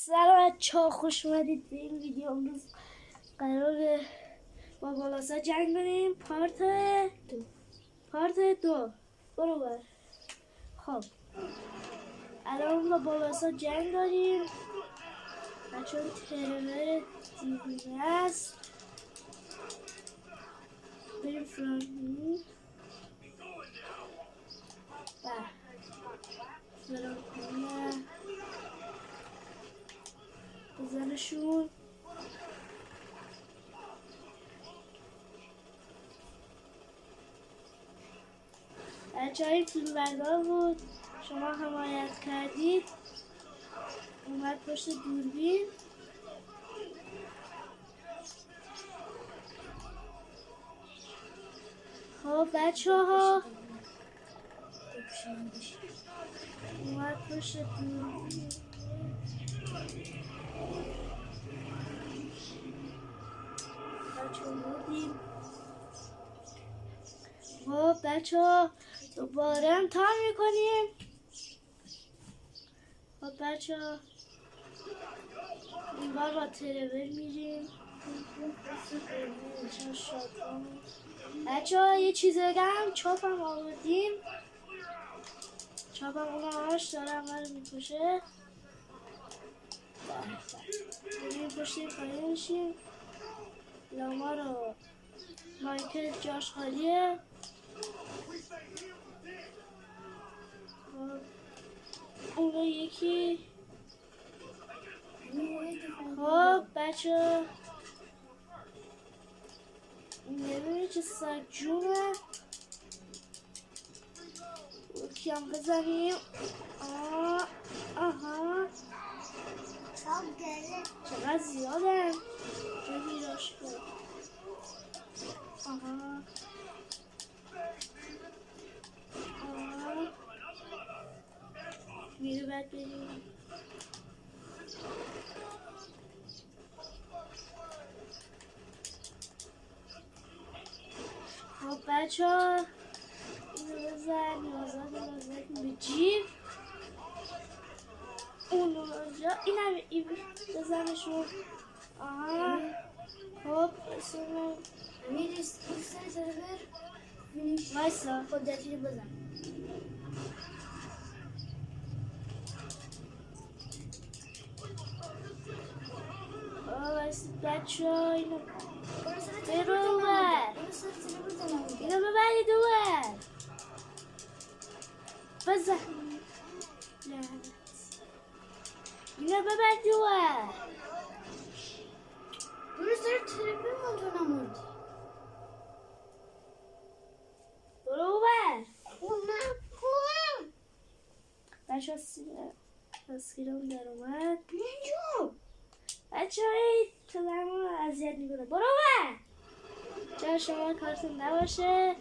سلام بچه ها، خوش اومدید به این ویدیو. امروز قراره با بالاسا جنگ کنیم. پارت دو برو بر. خب الان با بالاسا جنگ داریم و چون ترور دیوونه است بریم فرانکلین بزنشون. بچه های فیلم بردار بود، شما حمایت کردید، اومد پشت دوربین. خب بچه ها اومد پشت دوربین. خب بچه ها دوباره امتحان میکنیم. خب بچه ها این بار با ترور میریم. بچه ها یه چیز بگم، چاپم آوردیم. چاپم اون آش داره همه رو میکشه. بریم پشت خالی میشیم. لاما رو مایکل جاش خالیه. اون یکی. خب بچه نمیدونی چه سگ جونه. یکی هم بزنیم. آها چقدر زیادن. جو میراش کن. آها میره بعد بریم. خب بچه ها اینو بزن. نیازاد به جیب. اونو بزن. این بزنشون. آها خب بسیارم میریست این سر سرور وایسا. خودتی رو بزن. وایسا بچه ها اینو برو بر. اینو ببرید اون بزن. اینو ببرید اون. برو سر تلفن من تو نموردی. برو اون. اون نکن بچه ها تسکیرم در اومد. نجو بچه هایی تو درمون اذیت میکنه. برو اون چرا شما کارتون نباشه.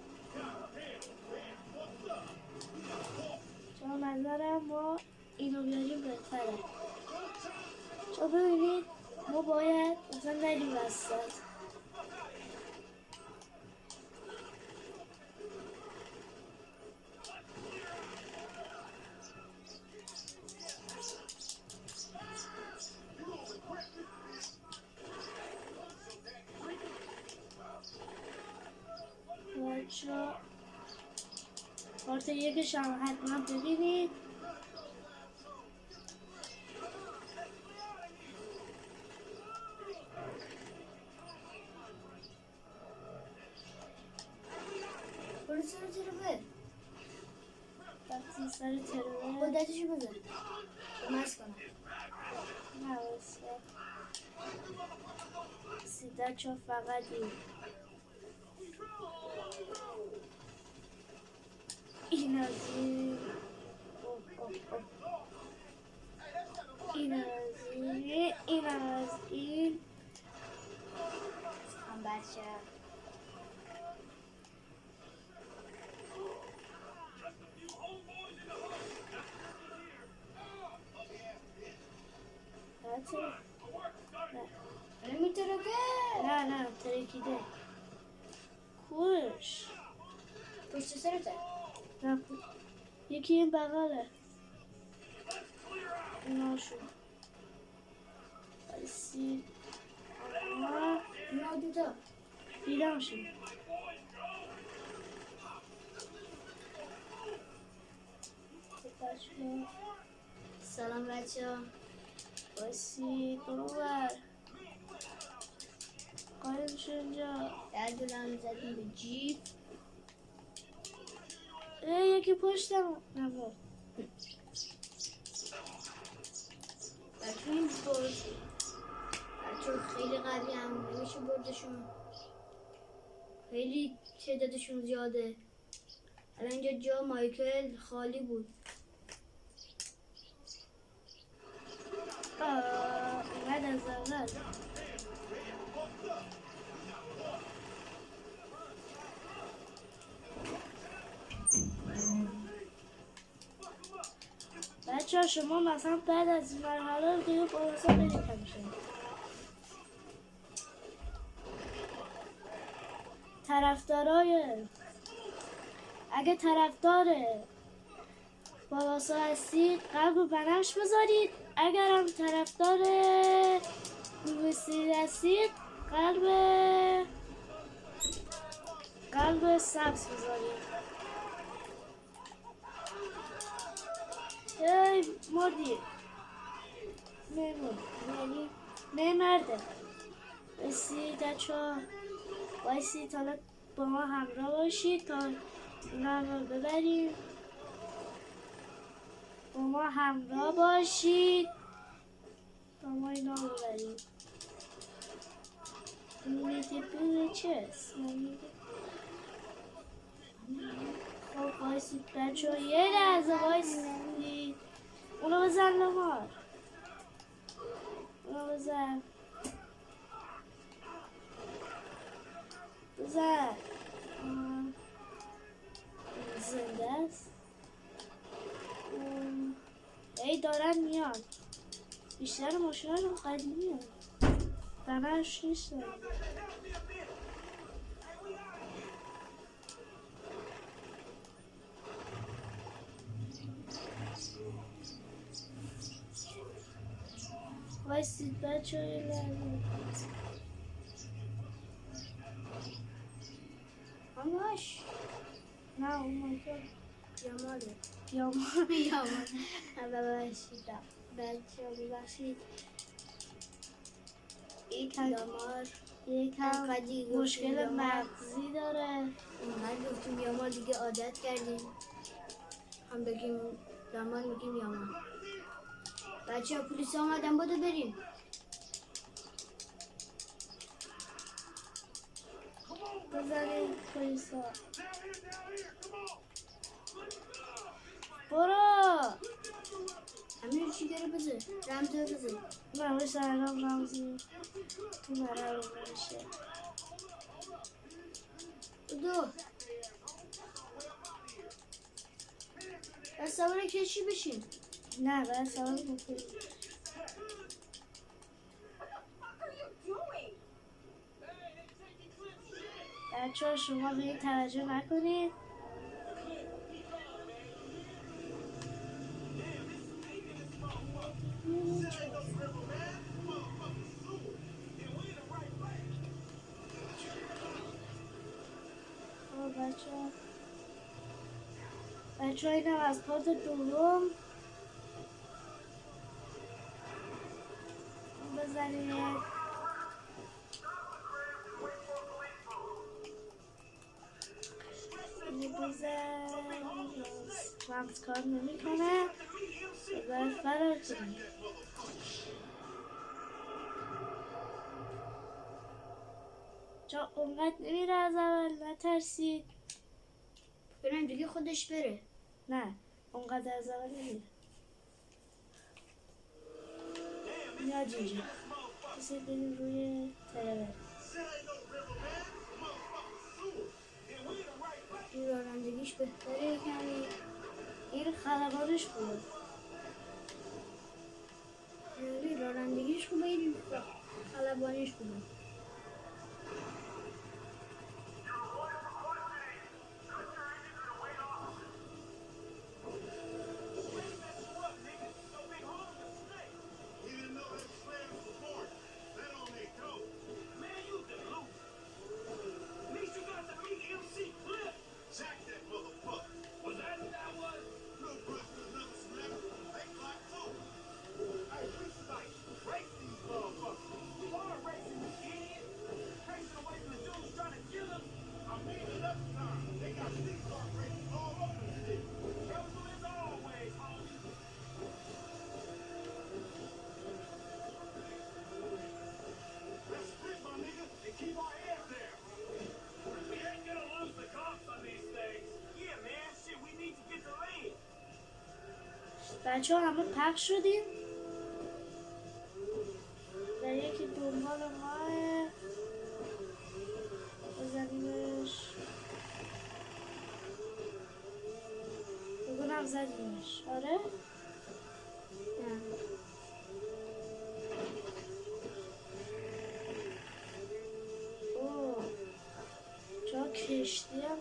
چرا نظرم ما اینو بیاریم بهتره. چون ببینید ما باید مثلا نریم وسط. بچه پارت یکش هم حتما ببینید. برو سر تلفن وقتی سر ترور خودتشو بزن مست کنم. نواسته سیده چون فقط این از این. این از این. این از این. هم بچه نمیتونه که نه ترکیده. کورش پشت سرته. نه یکی این بغله. اینا شد بایستی. آها. اینا دوتا. دیدم شد. سلام بچه ها. بایستی برو بر قایم شو اینجا. در دولم زدیم به جیب. یکی پشتم نبود. بچه این برد. بچه خیلی قوی هم نمیشه بردشون. خیلی تعدادشون زیاده. الان اینجا جا مایکل خالی بود. اومد از اول. بچه ها شما مثلا بعد از این مرحله دیگه بارسا برید همیشه. اگه طرفدار بارسا هستید قلب و بنفش بذارید. اگر هم طرفدار لوئیسی هستید قلب سبز بذارید. ای مردی مرده. بایستی بچه‌ها، بایستی تا با ما همراه باشید تا اینا رو ببریم. با ما همراه باشید تا ما اینا رو ببریم. میده چه اسمی؟ خب بایستید بچه ها، یه لحظه بایستید. اونو بزن لمار، اونو بزن زنده است. ای دارن میان. بیشتر ماشینا رو قدیمی هم بناش نیستن. وایسید بچه های لحظه. هماش نه اون مایکل یاماله. یامان ببخشید بچه ها ببخشید. یامار یکم مشکل مغزی داره. اونقدر گفتیم یامار دیگه عادت کردیم. هم بگیم یامار میگیم یامار. بچه ها پلیس آمدن، بودو بریم. بزنید پلیسا. برو همین چی گره بزن. رمزه بزن. نه بشه الان رمزی تو نره رو نمیشه. بودو بس سوار کشی بشین. نه باید سوال مکنی. بچه ها شما به این توجه نکنید. بچه ها اینم از پارت دوم. بزنید رمز کار نمی کنه. باید فرار کنید. چون اونقدر نمیره از اول، نترسید. برم دیگه خودش بره. نه اونقدر از اول نمیره. میاد اینجا. کسی بریم روی ترور. این رانندگیش بهتره کمی. این خلبانش بود. این رانندگیش خوبه، این خلبانیش خوبه. بچه ها همه پخش شدیم در یکی دنبال ماه بزنیمش بگونم زدیمش آره؟ نه اوه چرا کشتی هم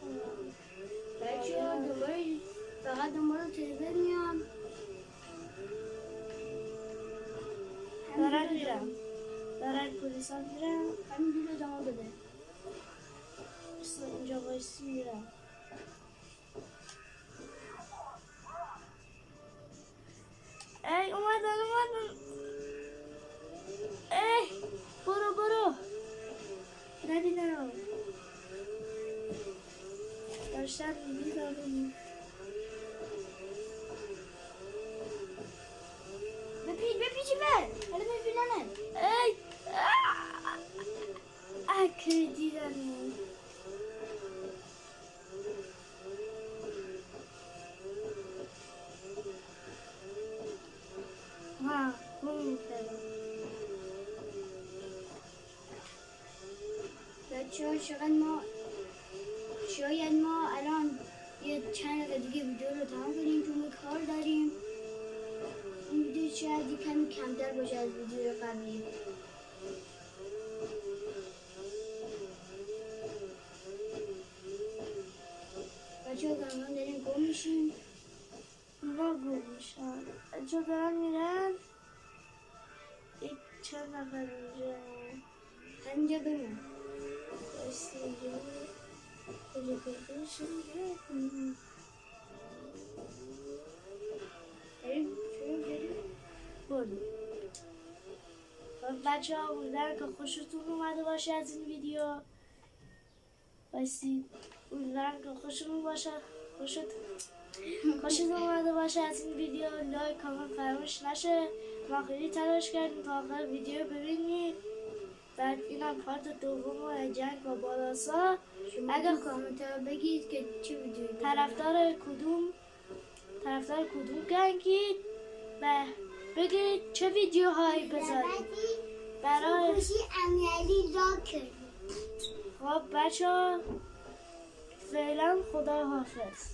بچه ها فقط دنبال تریبر میام دارن میرم دارن پلیس ها میرم همین دور ادامه بده بسه اینجا بایستی میرم ای اومدن ای برو ندیدم داشتن میدارم بپیچیمه حالا بپیلانه ای اکری دیدن ها بوم کردم بچه ها شاید ما الان یه چند دقیقه دیگه ویدیو رو تمام کنیم چون ما کار داریم این ویدیو شاید یه کمی کمتر باشه از ویدیو قبلی بچه ها گرمان داریم گم میشیم اونا گم میشن اینجا دارن میرن یک چند نفر اینجا همینجا بمون بایستی اینجا کجا پیداشون بردیم بچه ها امیدوارم که خوشتون اومده باشه از این ویدیو بایستی امیدوارم که خوشتون اومده باشه از این ویدیو لایک کامنت فراموش نشه ما خیلی تلاش کردیم تا آخر ویدیو ببینید بعد اینم پارت دوم جنگ با بالاسا اگر کامنت ها بگید که چه ویدیویی طرفدار کدوم گنگید و بگید چه ویدیوهایی بذارید برای امیالی را کرد خب بچه ها فعلا خدا حافظ